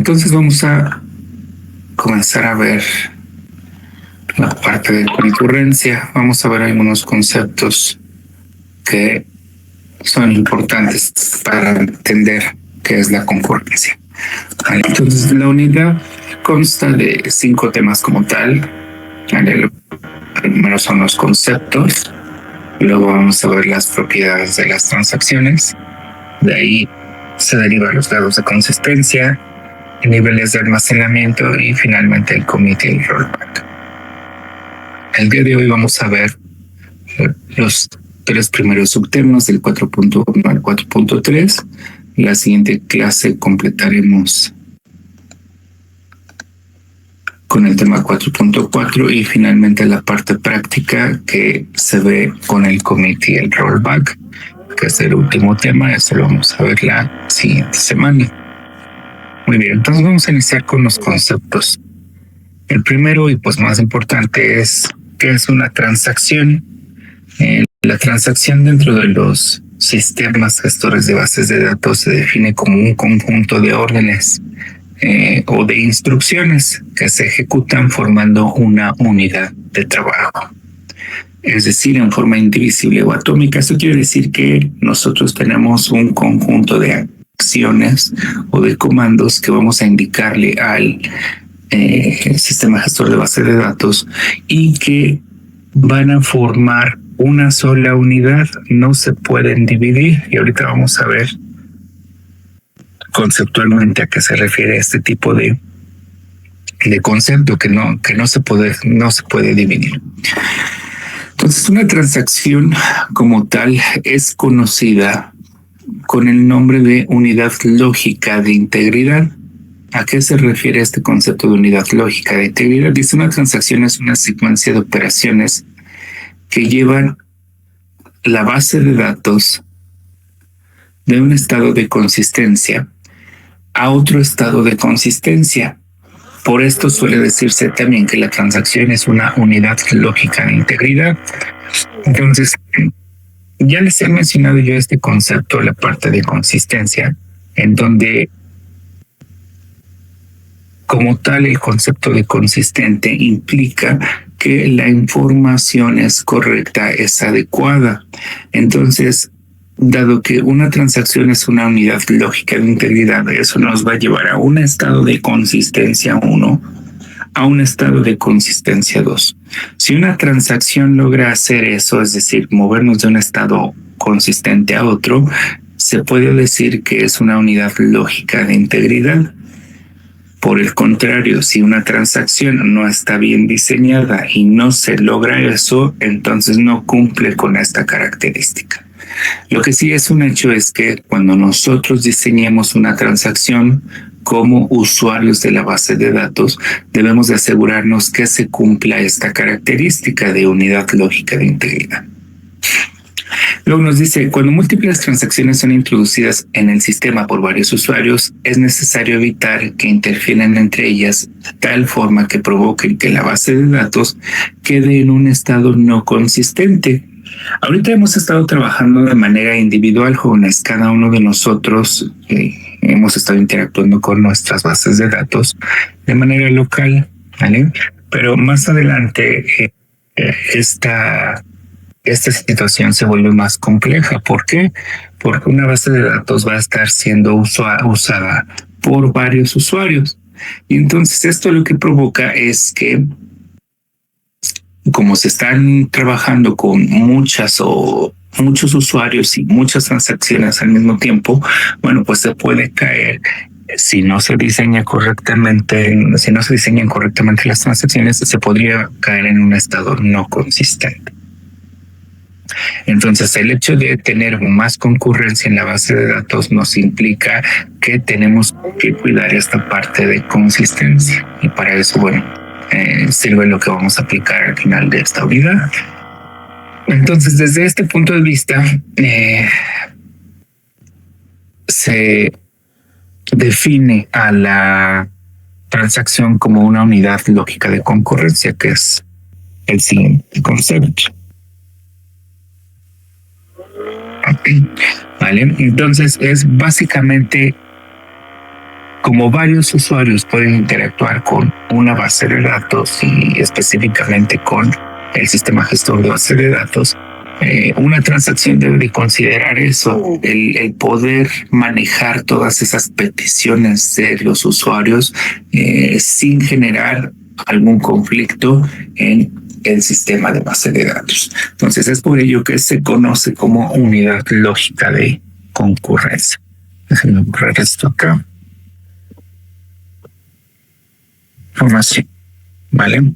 Entonces vamos a comenzar a ver la parte de concurrencia. Vamos a ver algunos conceptos que son importantes para entender qué es la concurrencia. Vale, entonces la unidad consta de 5 temas como tal. Vale, primero son los conceptos, luego vamos a ver las propiedades de las transacciones, de ahí se derivan los grados de consistencia, niveles de almacenamiento y finalmente el commit y el rollback. El día de hoy vamos a ver los 3 primeros subtemas del 4.1 al 4.3. En la siguiente clase completaremos con el tema 4.4 y finalmente la parte práctica que se ve con el commit y el rollback, que es el último tema. Eso lo vamos a ver la siguiente semana. Muy bien, entonces vamos a iniciar con los conceptos. El primero y pues más importante es ¿qué es una transacción? La transacción dentro de los sistemas gestores de bases de datos se define como un conjunto de órdenes o de instrucciones que se ejecutan formando una unidad de trabajo. Es decir, en forma indivisible o atómica. Eso quiere decir que nosotros tenemos un conjunto de acciones o de comandos que vamos a indicarle al sistema gestor de base de datos y que van a formar una sola unidad, no se pueden dividir. Y ahorita vamos a ver conceptualmente a qué se refiere este tipo de concepto que no se puede dividir. Entonces, una transacción como tal es conocida con el nombre de unidad lógica de integridad. ¿A qué se refiere este concepto de unidad lógica de integridad? Dice, una transacción es una secuencia de operaciones que llevan la base de datos de un estado de consistencia a otro estado de consistencia. Por esto suele decirse también que la transacción es una unidad lógica de integridad. Entonces, ya les he mencionado yo este concepto, la parte de consistencia, en donde como tal el concepto de consistente implica que la información es correcta, es adecuada. Entonces, dado que una transacción es una unidad lógica de integridad, eso nos va a llevar a un estado de consistencia 1 a un estado de consistencia 2. Si una transacción logra hacer eso, es decir, movernos de un estado consistente a otro, se puede decir que es una unidad lógica de integridad. Por el contrario, si una transacción no está bien diseñada y no se logra eso, entonces no cumple con esta característica. Lo que sí es un hecho es que cuando nosotros diseñemos una transacción como usuarios de la base de datos, debemos de asegurarnos que se cumpla esta característica de unidad lógica de integridad. Luego nos dice, cuando múltiples transacciones son introducidas en el sistema por varios usuarios, es necesario evitar que interfieran entre ellas de tal forma que provoquen que la base de datos quede en un estado no consistente. Ahorita hemos estado trabajando de manera individual, jóvenes. Cada uno de nosotros hemos estado interactuando con nuestras bases de datos de manera local, ¿vale? Pero más adelante esta situación se vuelve más compleja. ¿Por qué? Porque una base de datos va a estar siendo usada por varios usuarios. Y entonces esto lo que provoca es que, como se están trabajando con muchos usuarios y muchas transacciones al mismo tiempo, bueno, pues se puede caer. Si no se diseñan correctamente las transacciones, se podría caer en un estado no consistente. Entonces, el hecho de tener más concurrencia en la base de datos nos implica que tenemos que cuidar esta parte de consistencia. Y para eso, bueno, sirve lo que vamos a aplicar al final de esta unidad. Entonces, desde este punto de vista, se define a la transacción como una unidad lógica de concurrencia, que es el siguiente concepto. Vale, entonces es básicamente como varios usuarios pueden interactuar con una base de datos y específicamente con el sistema gestor de base de datos, una transacción debe de considerar eso, el poder manejar todas esas peticiones de los usuarios sin generar algún conflicto en el sistema de base de datos. Entonces es por ello que se conoce como unidad lógica de concurrencia. Déjenme borrar esto acá. Formación. ¿Vale?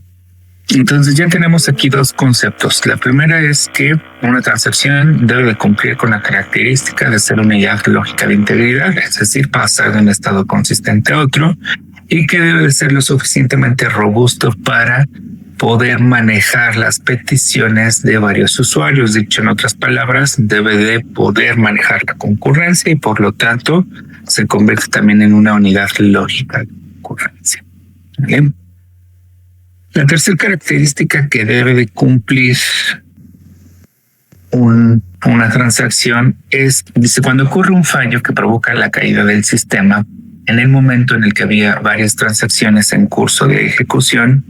Entonces ya tenemos aquí dos conceptos. La primera es que una transacción debe de cumplir con la característica de ser una unidad lógica de integridad, es decir, pasar de un estado consistente a otro, y que debe de ser lo suficientemente robusto para poder manejar las peticiones de varios usuarios. Dicho en otras palabras, debe de poder manejar la concurrencia y por lo tanto se convierte también en una unidad lógica de concurrencia. ¿Vale? La tercera característica que debe de cumplir una transacción es, dice, cuando ocurre un fallo que provoca la caída del sistema, en el momento en el que había varias transacciones en curso de ejecución,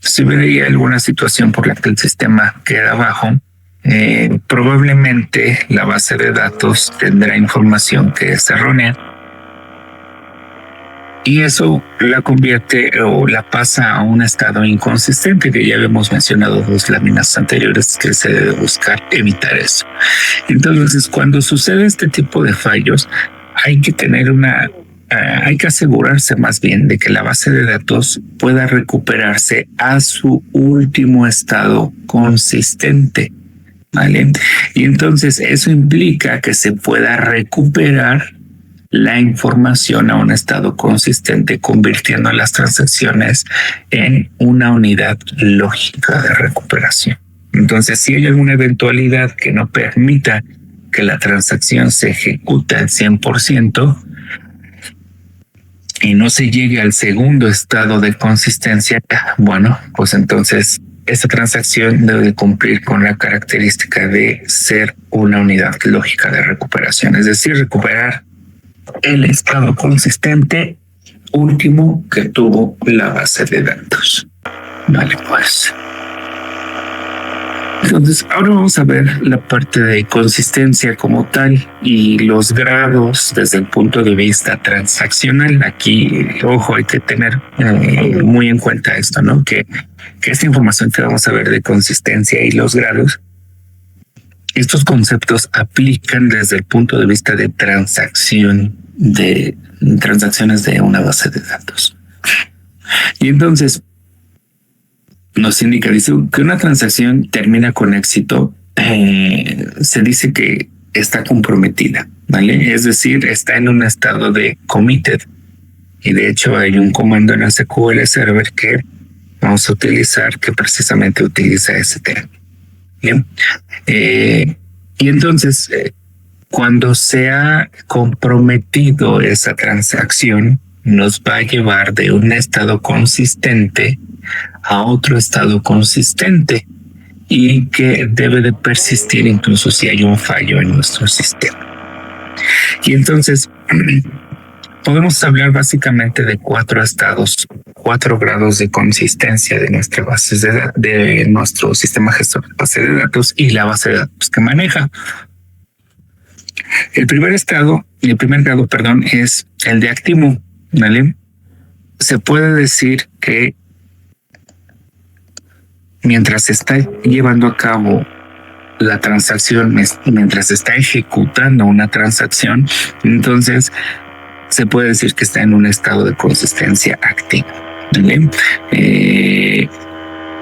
si hubiera alguna situación por la que el sistema queda abajo, probablemente la base de datos tendrá información que es errónea. Y eso la convierte o la pasa a un estado inconsistente, que ya habíamos mencionado dos láminas anteriores que se debe buscar evitar eso. Entonces, cuando sucede este tipo de fallos, hay que tener hay que asegurarse más bien de que la base de datos pueda recuperarse a su último estado consistente. ¿Vale? Y entonces eso implica que se pueda recuperar la información a un estado consistente, convirtiendo las transacciones en una unidad lógica de recuperación. Entonces, si hay alguna eventualidad que no permita que la transacción se ejecute al 100% y no se llegue al segundo estado de consistencia, bueno, pues entonces esta transacción debe cumplir con la característica de ser una unidad lógica de recuperación, es decir, recuperar el estado consistente último que tuvo la base de datos. Vale, pues. Entonces, ahora vamos a ver la parte de consistencia como tal y los grados desde el punto de vista transaccional. Aquí, ojo, hay que tener muy en cuenta esto, ¿no? Que esta información que vamos a ver de consistencia y los grados, estos conceptos aplican desde el punto de vista de transacciones de una base de datos. Y entonces nos indica, dice que una transacción termina con éxito, se dice que está comprometida, ¿vale? Es decir, está en un estado de committed. Y de hecho hay un comando en SQL Server que vamos a utilizar que precisamente utiliza ese término. Bien. Y entonces, cuando se ha comprometido esa transacción, nos va a llevar de un estado consistente a otro estado consistente y que debe de persistir incluso si hay un fallo en nuestro sistema. Y entonces, podemos hablar básicamente de 4 estados, 4 grados de consistencia de nuestra base de nuestro sistema gestor de base de datos y la base de datos que maneja. El primer grado, es el de activo, ¿vale? Se puede decir que mientras se está llevando a cabo la transacción, mientras se está ejecutando una transacción, entonces se puede decir que está en un estado de consistencia activa. ¿Vale?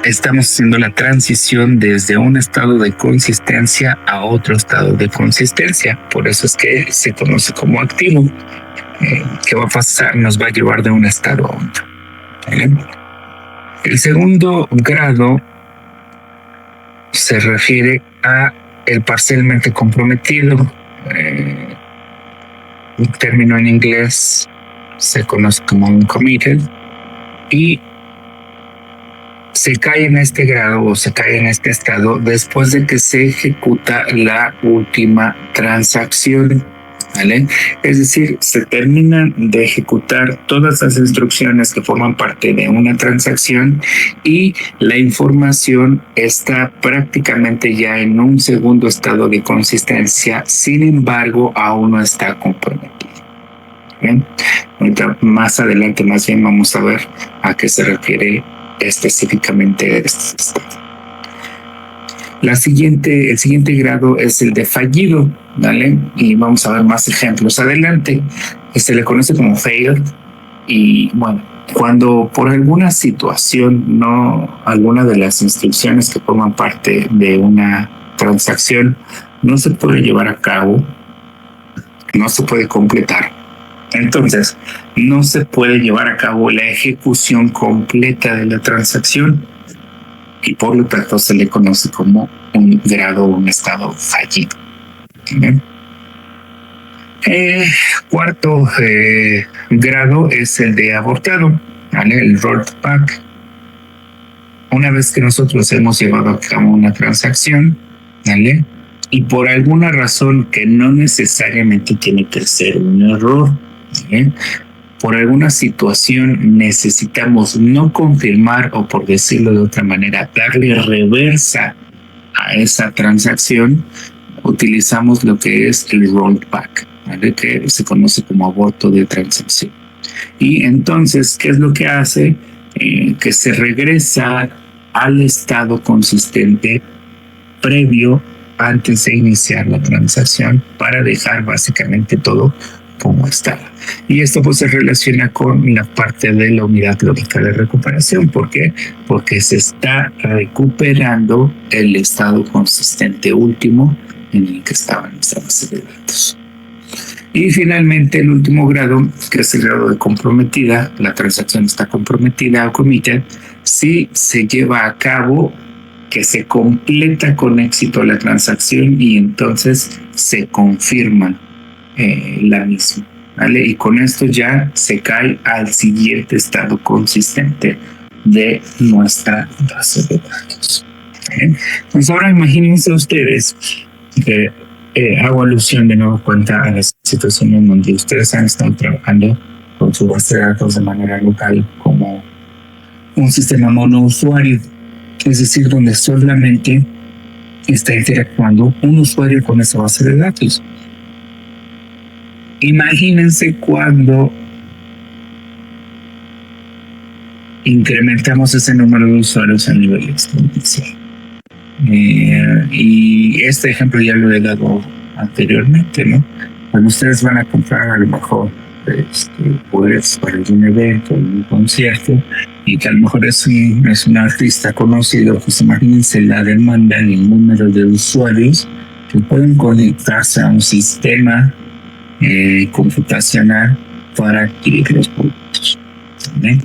Estamos haciendo la transición desde un estado de consistencia a otro estado de consistencia. Por eso es que se conoce como activo. ¿Qué va a pasar? Nos va a llevar de un estado a otro. ¿Vale? El segundo grado se refiere a el parcialmente comprometido. Un término en inglés se conoce como uncommitted, y se cae en este grado o se cae en este estado después de que se ejecuta la última transacción. ¿vale? Es decir, se terminan de ejecutar todas las instrucciones que forman parte de una transacción y la información está prácticamente ya en un segundo estado de consistencia, sin embargo, aún no está comprometida. Bien, ahorita más adelante más bien vamos a ver a qué se refiere específicamente este estado. El siguiente grado es el de fallido, ¿vale? Y vamos a ver más ejemplos adelante. Se le conoce como failed y bueno, cuando por alguna situación alguna de las instrucciones que forman parte de una transacción no se puede llevar a cabo, no se puede completar. Entonces, no se puede llevar a cabo la ejecución completa de la transacción y por lo tanto se le conoce como un grado o un estado fallido. ¿Bien? Cuarto grado es el de abortado, ¿vale? El rollback. Una vez que nosotros hemos llevado a cabo una transacción, ¿vale? Y por alguna razón que no necesariamente tiene que ser un error, ¿vale? Por alguna situación necesitamos no confirmar o, por decirlo de otra manera, darle reversa a esa transacción, utilizamos lo que es el rollback, ¿vale? Que se conoce como aborto de transacción. Y entonces, ¿qué es lo que hace? Que se regresa al estado consistente previo antes de iniciar la transacción para dejar básicamente todo como está. Y esto pues se relaciona con la parte de la unidad lógica de recuperación. ¿Por qué? Porque se está recuperando el estado consistente último en el que estaba nuestra base de datos. Y finalmente el último grado, que es el grado de comprometida, la transacción está comprometida o committed, si se lleva a cabo, que se completa con éxito la transacción y entonces se confirma la misma, ¿vale? Y con esto ya se cae al siguiente estado consistente de nuestra base de datos. Pues ahora imagínense ustedes que hago alusión de nuevo cuenta a la situación en donde ustedes han estado trabajando con su base de datos de manera local como un sistema monousuario, es decir, donde solamente está interactuando un usuario con esa base de datos. Imagínense cuando incrementamos ese número de usuarios a nivel exponencial. Y este ejemplo ya lo he dado anteriormente, ¿no? Cuando ustedes van a comprar a lo mejor pues para algún evento, un concierto, y que a lo mejor es un artista conocido, pues imagínense la demanda y el número de usuarios que pueden conectarse a un sistema computacional para adquirir los productos. ¿También?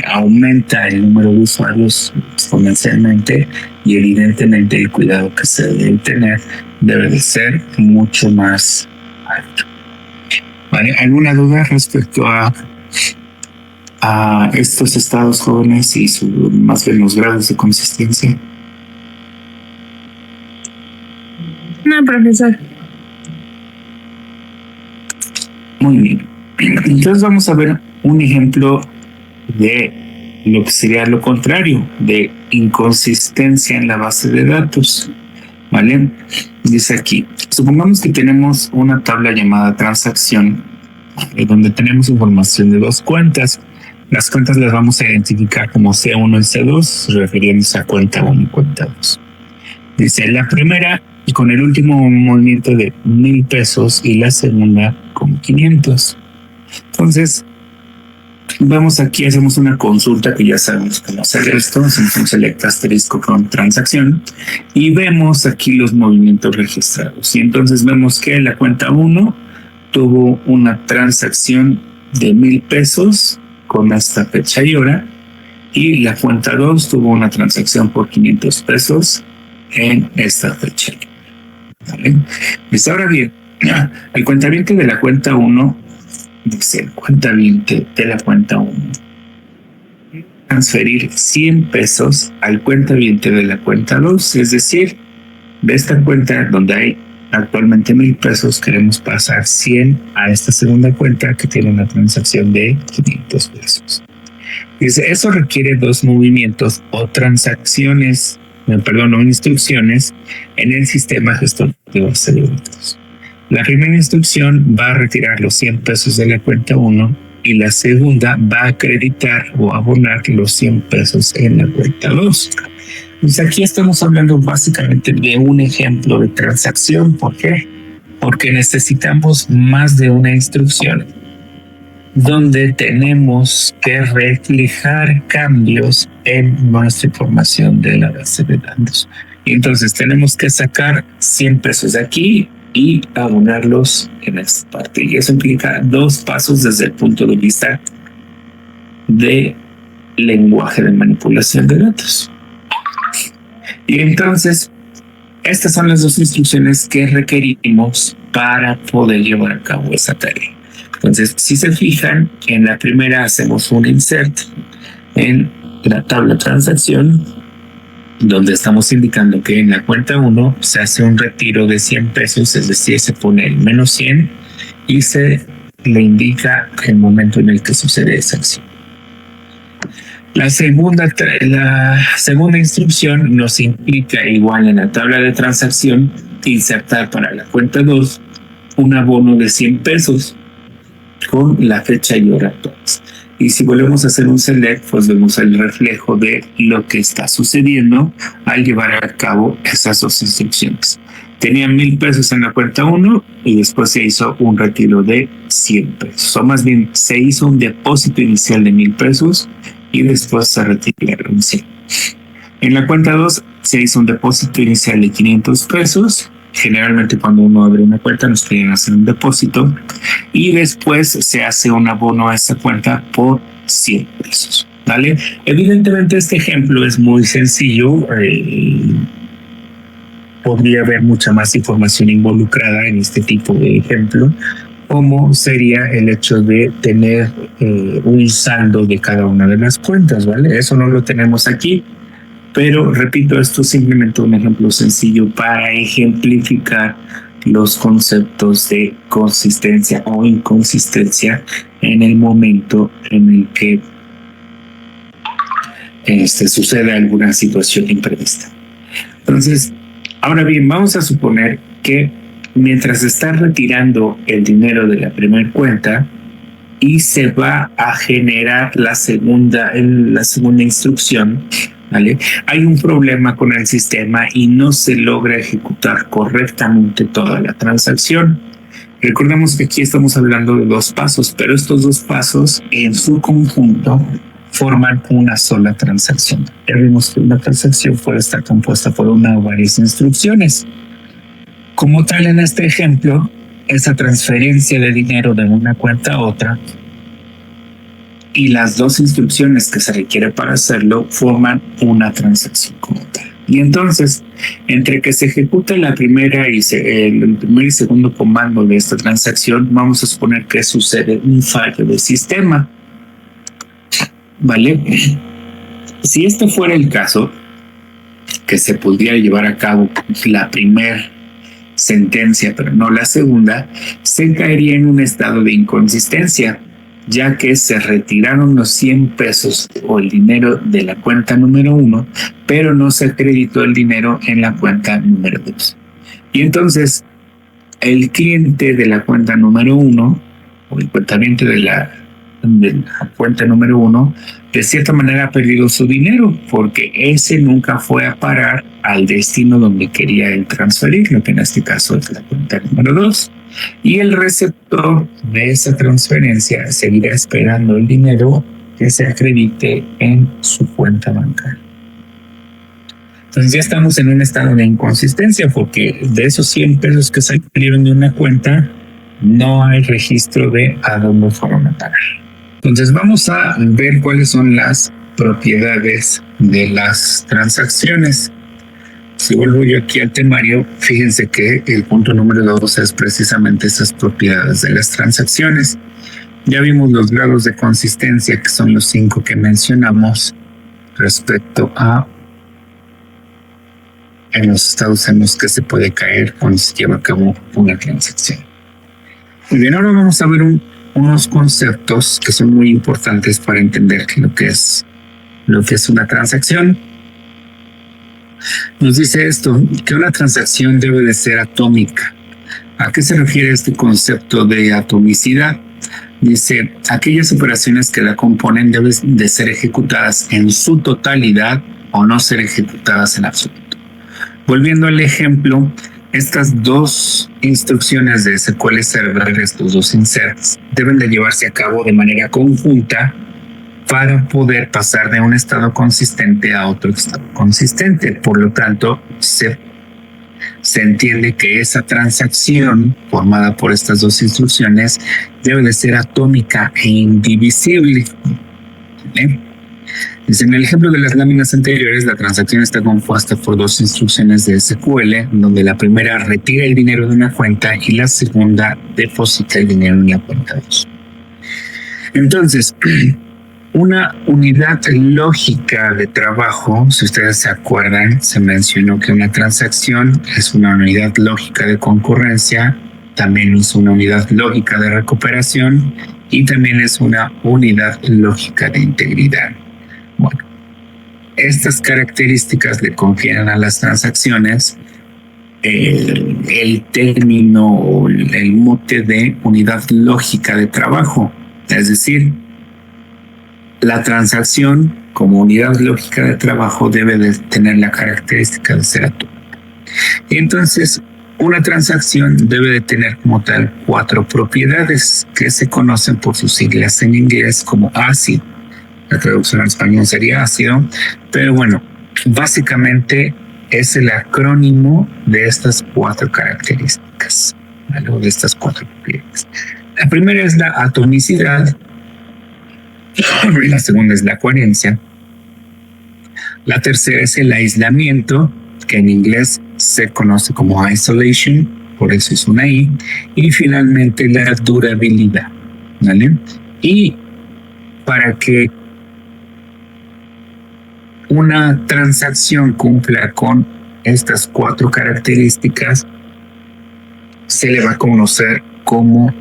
Aumenta el número de usuarios exponencialmente y evidentemente el cuidado que se debe tener debe de ser mucho más alto. ¿Vale? ¿Alguna duda respecto a estos estados jóvenes y más bien los grados de consistencia? No, profesor. Muy bien. Entonces vamos a ver un ejemplo de lo que sería lo contrario, de inconsistencia en la base de datos. ¿Vale? Dice aquí, supongamos que tenemos una tabla llamada transacción, donde tenemos información de dos cuentas. Las cuentas las vamos a identificar como C1 y C2, refiriéndose a cuenta 1 y cuenta 2. Dice la primera con el último movimiento de 1,000 pesos y la segunda con 500. Entonces, vamos aquí, hacemos una consulta que ya sabemos cómo hacer esto. Hacemos un select asterisco con transacción y vemos aquí los movimientos registrados. Y entonces vemos que la cuenta 1 tuvo una transacción de 1,000 pesos con esta fecha y hora, y la cuenta 2 tuvo una transacción por 500 pesos en esta fecha. ¿Vale? Pues ahora bien, el cuentaviente de la cuenta 1 dice el cuentaviente de la cuenta 1 transferir 100 pesos al cuentaviente de la cuenta 2, es decir, de esta cuenta donde hay actualmente 1,000 pesos, queremos pasar 100 a esta segunda cuenta que tiene una transacción de 500 pesos. Dice, eso requiere 2 movimientos o transacciones, o instrucciones en el sistema gestor de base de datos. La primera instrucción va a retirar los 100 pesos de la cuenta 1 y la segunda va a acreditar o abonar los 100 pesos en la cuenta 2. Pues aquí estamos hablando básicamente de un ejemplo de transacción. ¿Por qué? Porque necesitamos más de una instrucción donde tenemos que reflejar cambios en nuestra información de la base de datos. Y entonces tenemos que sacar 100 pesos de aquí y abonarlos en esta parte. Y eso implica 2 pasos desde el punto de vista de lenguaje de manipulación de datos. Y entonces, estas son las 2 instrucciones que requerimos para poder llevar a cabo esa tarea. Entonces, si se fijan, en la primera hacemos un insert en la tabla transacción, donde estamos indicando que en la cuenta 1 se hace un retiro de 100 pesos, es decir, se pone el menos 100 y se le indica el momento en el que sucede esa acción. La segunda instrucción nos implica, igual en la tabla de transacción, insertar para la cuenta 2 un abono de 100 pesos con la fecha y hora actuales. Y si volvemos a hacer un select, pues vemos el reflejo de lo que está sucediendo al llevar a cabo esas 2 instrucciones. Tenían 1,000 pesos en la cuenta 1 y después se hizo un retiro de 100 pesos. O más bien, se hizo un depósito inicial de 1,000 pesos y después se retiraron 100. En la cuenta 2 se hizo un depósito inicial de 500 pesos. Generalmente cuando uno abre una cuenta nos quieren hacer un depósito y después se hace un abono a esa cuenta por 100 pesos. ¿Vale? Evidentemente este ejemplo es muy sencillo. Podría haber mucha más información involucrada en este tipo de ejemplo, como sería el hecho de tener un saldo de cada una de las cuentas, ¿vale? Eso no lo tenemos aquí. Pero, repito, esto es simplemente un ejemplo sencillo para ejemplificar los conceptos de consistencia o inconsistencia en el momento en el que sucede alguna situación imprevista. Entonces, ahora bien, vamos a suponer que mientras está retirando el dinero de la primera cuenta y se va a generar la segunda instrucción, ¿vale? Hay un problema con el sistema y no se logra ejecutar correctamente toda la transacción. Recordemos que aquí estamos hablando de 2 pasos, pero estos 2 pasos en su conjunto forman una sola transacción. Ya vimos que una transacción puede estar compuesta por una o varias instrucciones. Como tal, en este ejemplo, esa transferencia de dinero de una cuenta a otra y las 2 instrucciones que se requiere para hacerlo forman una transacción como tal. Y entonces, entre que se ejecuta la primera y el primer y segundo comando de esta transacción, vamos a suponer que sucede un fallo del sistema. ¿Vale? Si esto fuera el caso, que se pudiera llevar a cabo la primera sentencia, pero no la segunda, se caería en un estado de inconsistencia, ya que se retiraron los 100 pesos o el dinero de la cuenta número 1, pero no se acreditó el dinero en la cuenta número 2. Y entonces, el cliente de la cuenta número 1, o el cuentaviente de la cuenta número 1, de cierta manera ha perdido su dinero, porque ese nunca fue a parar al destino donde quería él transferirlo, que en este caso es la cuenta número 2. Y el receptor de esa transferencia seguirá esperando el dinero que se acredite en su cuenta bancaria. Entonces ya estamos en un estado de inconsistencia, porque de esos 100 pesos que salieron de una cuenta no hay registro de a dónde fueron a pagar. Entonces vamos a ver cuáles son las propiedades de las transacciones. Si vuelvo yo aquí al temario, fíjense que el punto número 2 es precisamente esas propiedades de las transacciones. Ya vimos los grados de consistencia, que son los 5 que mencionamos respecto a en los estados en los que se puede caer cuando se lleva a cabo una transacción. Muy bien, ahora vamos a ver unos conceptos que son muy importantes para entender lo que es una transacción. Nos dice esto, que una transacción debe de ser atómica. ¿A qué se refiere este concepto de atomicidad? Dice, aquellas operaciones que la componen deben de ser ejecutadas en su totalidad o no ser ejecutadas en absoluto. Volviendo al ejemplo, estas dos instrucciones de SQL Server, estos dos inserts, deben de llevarse a cabo de manera conjunta para poder pasar de un estado consistente a otro estado consistente. Por lo tanto, se entiende que esa transacción formada por estas dos instrucciones debe de ser atómica e indivisible. Dice, en el ejemplo de las láminas anteriores, la transacción está compuesta por dos instrucciones de SQL, donde la primera retira el dinero de una cuenta y la segunda deposita el dinero en la cuenta 2. Entonces, una unidad lógica de trabajo, si ustedes se acuerdan, se mencionó que una transacción es una unidad lógica de concurrencia, también es una unidad lógica de recuperación y también es una unidad lógica de integridad. Bueno, estas características le confieren a las transacciones el término o el mote de unidad lógica de trabajo, es decir, la transacción como unidad lógica de trabajo debe de tener la característica de ser atómica. Y entonces, una transacción debe de tener como tal 4 propiedades que se conocen por sus siglas en inglés como ACID. La traducción al español sería ácido, pero bueno, básicamente es el acrónimo de estas 4 características, algo de estas 4 propiedades. La primera es la atomicidad, la segunda es la coherencia, la tercera es el aislamiento, que en inglés se conoce como isolation, por eso es una I, y finalmente la durabilidad, ¿vale? Y para que una transacción cumpla con estas 4 características, se le va a conocer como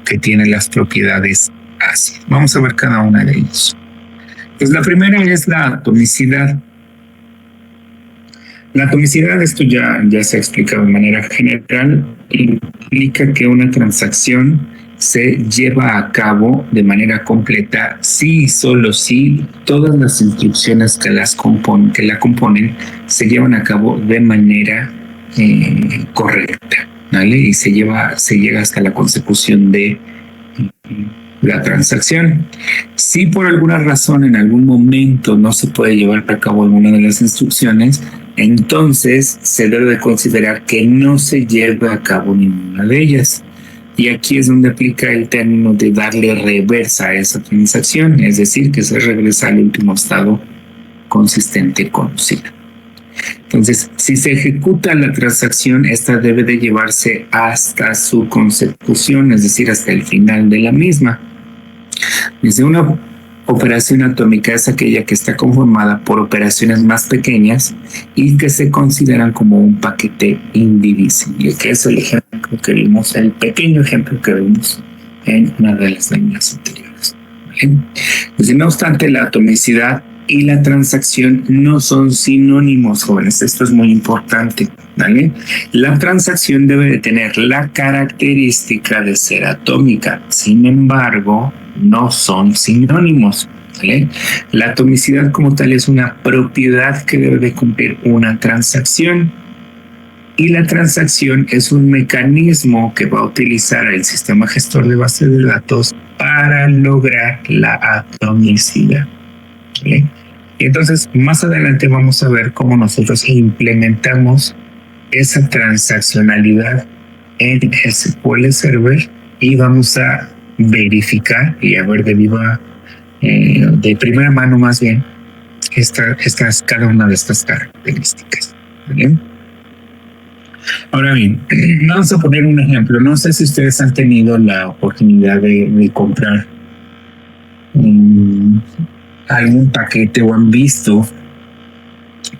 que tiene las propiedades ácidas. Vamos a ver cada una de ellas. Pues la primera es la atomicidad. La atomicidad, esto ya se ha explicado de manera general, implica que una transacción se lleva a cabo de manera completa si y solo si todas las instrucciones que la componen se llevan a cabo de manera correcta, ¿vale? Y se llega hasta la consecución de la transacción. Si por alguna razón en algún momento no se puede llevar a cabo alguna de las instrucciones, entonces se debe de considerar que no se lleva a cabo ninguna de ellas. Y aquí es donde aplica el término de darle reversa a esa transacción, es decir, que se regresa al último estado consistente conocido. Entonces, si se ejecuta la transacción, esta debe de llevarse hasta su consecución, es decir, hasta el final de la misma. Desde una operación atómica es aquella que está conformada por operaciones más pequeñas y que se consideran como un paquete indivisible, que es el ejemplo que vimos, el pequeño ejemplo que vimos en una de las líneas anteriores. ¿Vale? Pues, no obstante, la atomicidad y la transacción no son sinónimos, jóvenes. Esto es muy importante, ¿vale? La transacción debe de tener la característica de ser atómica. Sin embargo, no son sinónimos, ¿vale? La atomicidad como tal es una propiedad que debe de cumplir una transacción. Y la transacción es un mecanismo que va a utilizar el sistema gestor de base de datos para lograr la atomicidad. ¿Vale? Y entonces, más adelante vamos a ver cómo nosotros implementamos esa transaccionalidad en SQL Server y vamos a verificar y a ver de primera mano más bien cada una de estas características. ¿Vale? Ahora bien, vamos a poner un ejemplo. No sé si ustedes han tenido la oportunidad de comprar algún paquete o han visto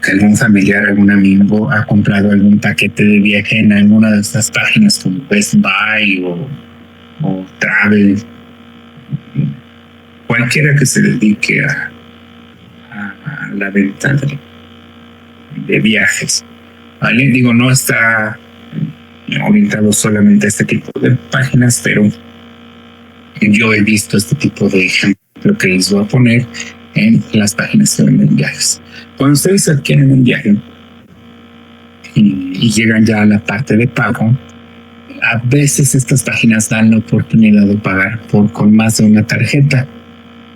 que algún familiar, algún amigo ha comprado algún paquete de viaje en alguna de estas páginas como Best Buy o Travel, cualquiera que se dedique a la venta de viajes, ¿vale? Digo, no está orientado solamente a este tipo de páginas, pero yo he visto este tipo de ejemplo que les voy a poner en las páginas que venden viajes. Cuando ustedes adquieren un viaje y llegan ya a la parte de pago, a veces estas páginas dan la oportunidad de pagar con más de una tarjeta,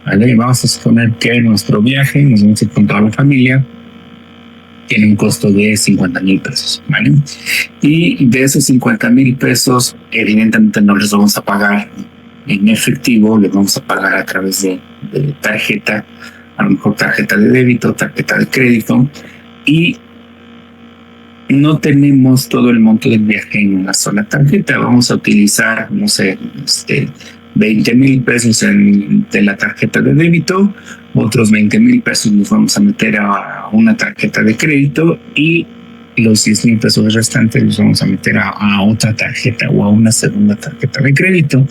¿vale? Vamos a suponer que nuestro viaje, nos vamos a ir con toda la familia, tiene un costo de 50,000 pesos, ¿vale? Y de esos 50,000 pesos, evidentemente no les vamos a pagar en efectivo, les vamos a pagar a través de tarjeta, a lo mejor tarjeta de débito, tarjeta de crédito, y no tenemos todo el monto del viaje en una sola tarjeta. Vamos a utilizar, no sé, 20,000 pesos de la tarjeta de débito, otros 20,000 pesos los vamos a meter a una tarjeta de crédito y los 10,000 pesos restantes los vamos a meter a otra tarjeta o a una segunda tarjeta de crédito.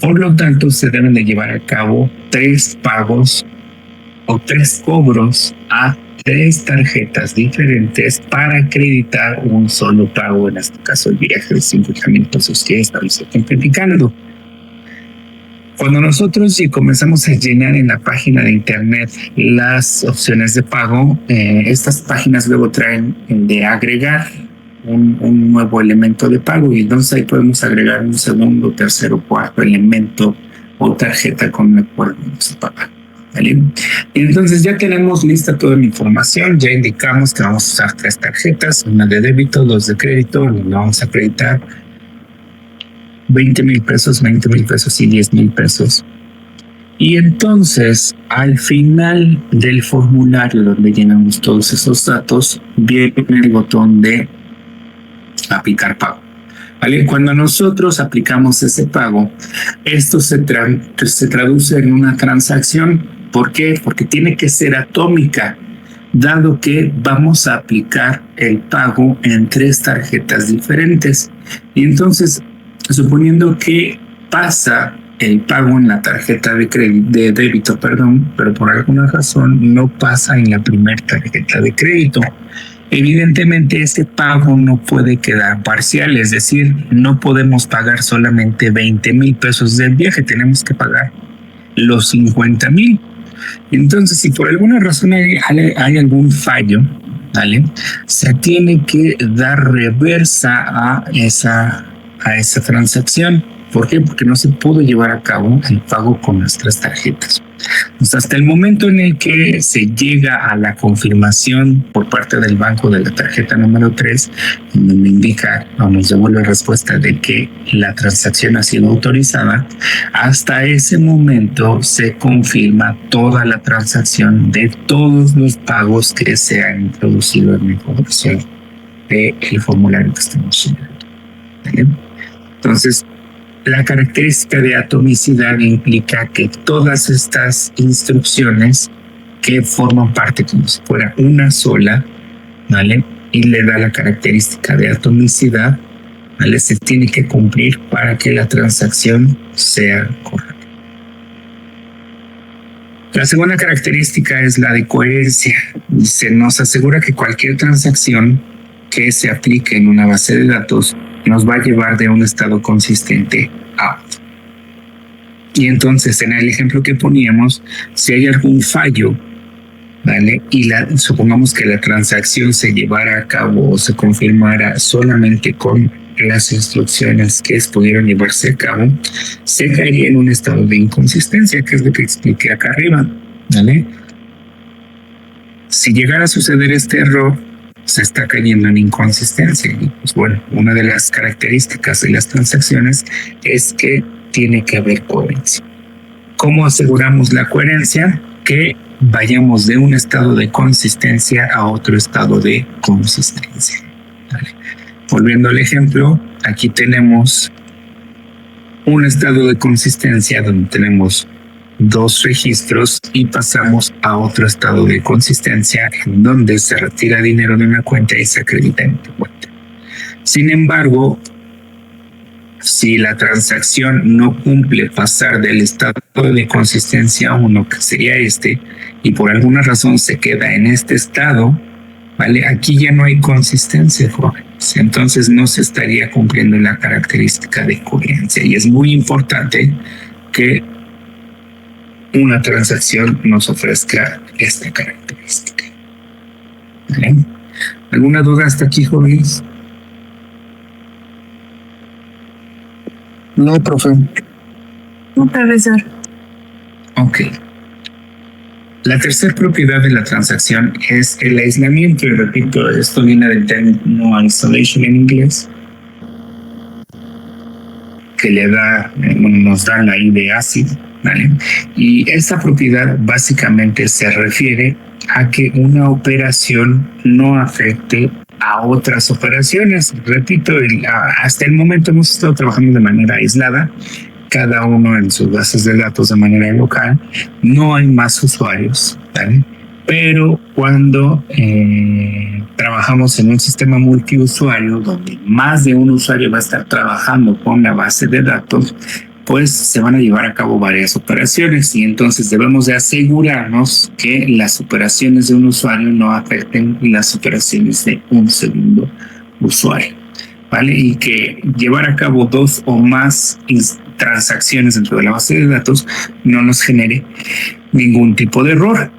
Por lo tanto, se deben de llevar a cabo 3 pagos o 3 cobros a 3 tarjetas diferentes para acreditar un solo pago, en este caso el viaje de 50,000 pesos que estamos simplificando. Cuando nosotros comenzamos a llenar en la página de internet las opciones de pago, estas páginas luego traen de agregar un nuevo elemento de pago, y entonces ahí podemos agregar un segundo, tercero, cuarto elemento o tarjeta con la cual vamos a pagar, ¿vale? Y entonces ya tenemos lista toda la información, ya indicamos que vamos a usar 3 tarjetas, una de débito, 2 de crédito, donde vamos a acreditar 20,000 pesos, 20,000 pesos y 10,000 pesos. Y entonces, al final del formulario donde llenamos todos esos datos, viene el botón de aplicar pago, ¿vale? Cuando nosotros aplicamos ese pago, esto se traduce en una transacción. ¿Por qué? Porque tiene que ser atómica, dado que vamos a aplicar el pago en 3 tarjetas diferentes. Y entonces, suponiendo que pasa el pago en la tarjeta de débito, pero por alguna razón no pasa en la primera tarjeta de crédito, evidentemente ese pago no puede quedar parcial, es decir, no podemos pagar solamente 20,000 pesos del viaje, tenemos que pagar los 50,000. Entonces, si por alguna razón hay algún fallo, ¿vale?, se tiene que dar reversa a esa transacción. ¿Por qué? Porque no se pudo llevar a cabo el pago con nuestras tarjetas. Pues hasta el momento en el que se llega a la confirmación por parte del banco de la tarjeta número 3, donde me indica o nos devuelve respuesta de que la transacción ha sido autorizada, hasta ese momento se confirma toda la transacción de todos los pagos que se han introducido en la información del formulario que estamos subiendo. ¿Vale? Entonces, la característica de atomicidad implica que todas estas instrucciones que forman parte como si fuera una sola, ¿vale?, y le da la característica de atomicidad, ¿vale?, se tiene que cumplir para que la transacción sea correcta. La segunda característica es la de coherencia. Se nos asegura que cualquier transacción que se aplique en una base de datos nos va a llevar de un estado consistente a otro. Y entonces, en el ejemplo que poníamos, si hay algún fallo, ¿vale?, y supongamos que la transacción se llevara a cabo o se confirmara solamente con las instrucciones que pudieron llevarse a cabo, se caería en un estado de inconsistencia, que es lo que expliqué acá arriba, ¿vale? Si llegara a suceder este error, se está cayendo en inconsistencia. Y pues bueno, una de las características de las transacciones es que tiene que haber coherencia. ¿Cómo aseguramos la coherencia? Que vayamos de un estado de consistencia a otro estado de consistencia. ¿Vale? Volviendo al ejemplo, aquí tenemos un estado de consistencia donde tenemos dos registros y pasamos a otro estado de consistencia en donde se retira dinero de una cuenta y se acredita en tu cuenta. Sin embargo, si la transacción no cumple pasar del estado de consistencia 1, que sería este, y por alguna razón se queda en este estado, ¿vale? Aquí ya no hay consistencia, jóvenes. Entonces no se estaría cumpliendo la característica de coherencia. Y es muy importante que una transacción nos ofrezca esta característica. ¿Vale? ¿Alguna duda hasta aquí, jóvenes? No, profe. No, profesor. Ok. La tercera propiedad de la transacción es el aislamiento. Y repito, esto viene del término isolation en inglés, que le da, nos da la I de ácido, ¿vale? Y esta propiedad básicamente se refiere a que una operación no afecte a otras operaciones. Repito, hasta el momento hemos estado trabajando de manera aislada, cada uno en sus bases de datos de manera local. No hay más usuarios, ¿vale? Pero cuando trabajamos en un sistema multiusuario, donde más de un usuario va a estar trabajando con la base de datos, pues se van a llevar a cabo varias operaciones y entonces debemos de asegurarnos que las operaciones de un usuario no afecten las operaciones de un segundo usuario, ¿vale? Y que llevar a cabo dos o más transacciones dentro de la base de datos no nos genere ningún tipo de error.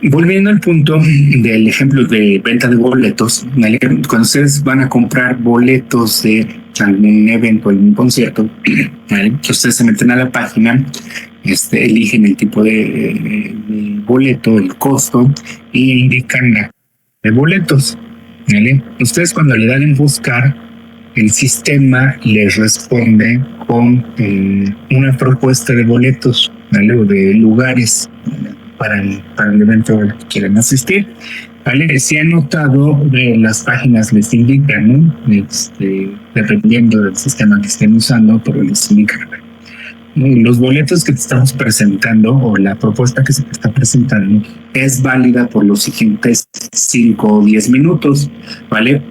Volviendo al punto del ejemplo de venta de boletos, ¿vale? Cuando ustedes van a comprar boletos de algún evento, algún concierto, ¿vale? Ustedes se meten a la página, eligen el tipo de boleto, el costo y indican la de boletos, ¿vale? Ustedes cuando le dan en buscar, el sistema les responde con una propuesta de boletos, ¿vale? O de lugares, ¿vale? para el evento al que quieran asistir, ¿vale? Si han notado, las páginas les indican, ¿no? Dependiendo del sistema que estén usando, pero les indican los boletos que te estamos presentando o la propuesta que se te está presentando es válida por los siguientes 5 o 10 minutos, ¿vale?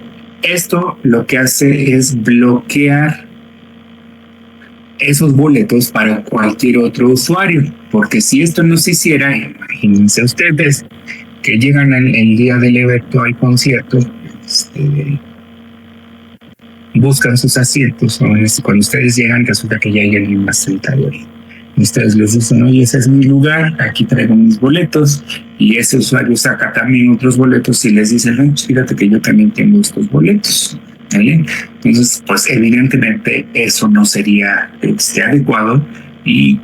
Esto lo que hace es bloquear esos boletos para cualquier otro usuario, porque si esto no se hiciera, imagínense ustedes que llegan el día del evento al concierto, buscan sus asientos, ¿no? Cuando ustedes llegan resulta que ya hay alguien más sentado ahí. Ustedes les dicen, oye, ese es mi lugar, aquí traigo mis boletos, y ese usuario saca también otros boletos y les dice, no, fíjate que yo también tengo estos boletos, ¿vale? Entonces, pues evidentemente eso no sería adecuado y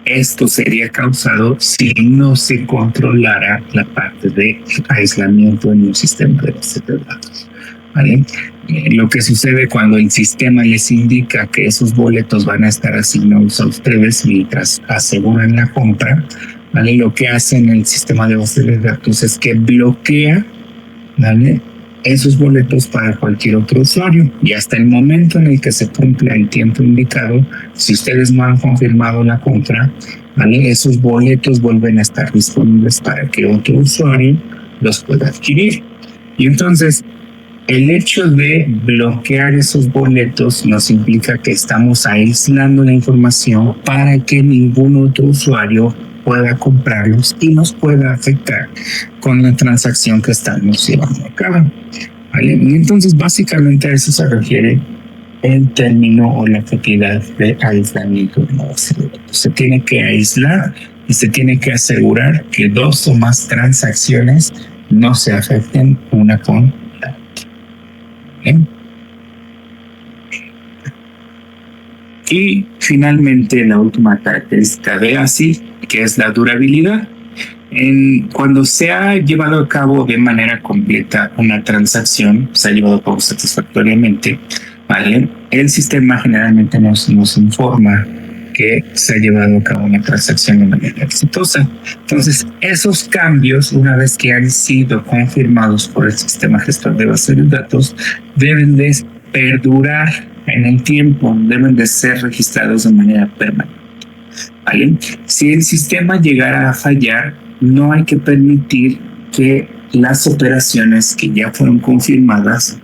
esto sería causado si no se controlara la parte de aislamiento en un sistema de base de datos, ¿vale? Lo que sucede cuando el sistema les indica que esos boletos van a estar asignados a ustedes mientras aseguran la compra, ¿vale? Lo que hace en el sistema de base de datos es que bloquea, ¿vale?, esos boletos para cualquier otro usuario, y hasta el momento en el que se cumpla el tiempo indicado, si ustedes no han confirmado la compra, ¿vale?, esos boletos vuelven a estar disponibles para que otro usuario los pueda adquirir. Y entonces el hecho de bloquear esos boletos nos implica que estamos aislando la información para que ningún otro usuario pueda comprarlos y nos pueda afectar con la transacción que estamos llevando a cabo, ¿vale? Y entonces básicamente a eso se refiere el término o la propiedad de aislamiento de la base de datos. Se tiene que aislar y se tiene que asegurar que dos o más transacciones no se afecten una con la otra, ¿bien? Y finalmente la última característica de ACID, que es la durabilidad. Cuando se ha llevado a cabo de manera completa una transacción, se ha llevado a cabo satisfactoriamente, ¿vale?, el sistema generalmente nos informa que se ha llevado a cabo una transacción de manera exitosa. Entonces, esos cambios, una vez que han sido confirmados por el sistema gestor de bases de datos, deben de perdurar en el tiempo, deben de ser registrados de manera permanente, ¿vale? Si el sistema llegara a fallar, no hay que permitir que las operaciones que ya fueron confirmadas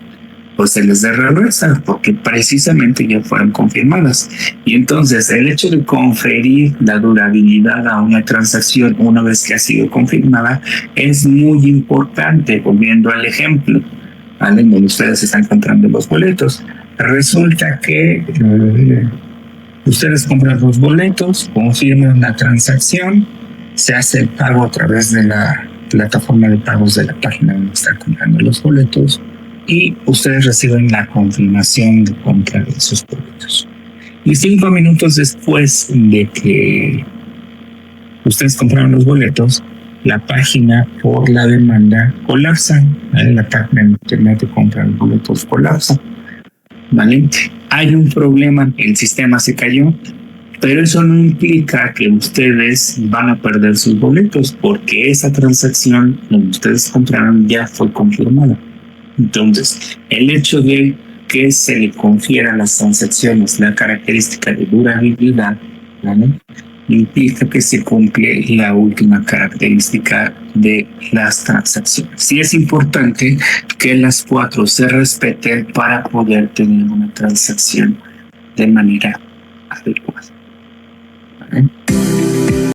pues se les dé reversa, porque precisamente ya fueron confirmadas. Y entonces el hecho de conferir la durabilidad a una transacción una vez que ha sido confirmada es muy importante. Volviendo al ejemplo, ¿vale? Donde ustedes están comprando los boletos. Resulta que ustedes compran los boletos, confirman la transacción, se hace el pago a través de la plataforma de pagos de la página donde están comprando los boletos y ustedes reciben la confirmación de compra de esos boletos. Y 5 minutos después de que ustedes compraron los boletos, la página por la demanda colapsa, ¿vale? La página de internet de compra de boletos colapsa, ¿vale? Hay un problema, el sistema se cayó, pero eso no implica que ustedes van a perder sus boletos, porque esa transacción que ustedes compraron ya fue confirmada. Entonces, el hecho de que se le confiera a las transacciones la característica de durabilidad, ¿vale? Implica que se cumple la última característica de las transacciones. Sí es importante que las 4 se respeten para poder tener una transacción de manera adecuada, ¿vale?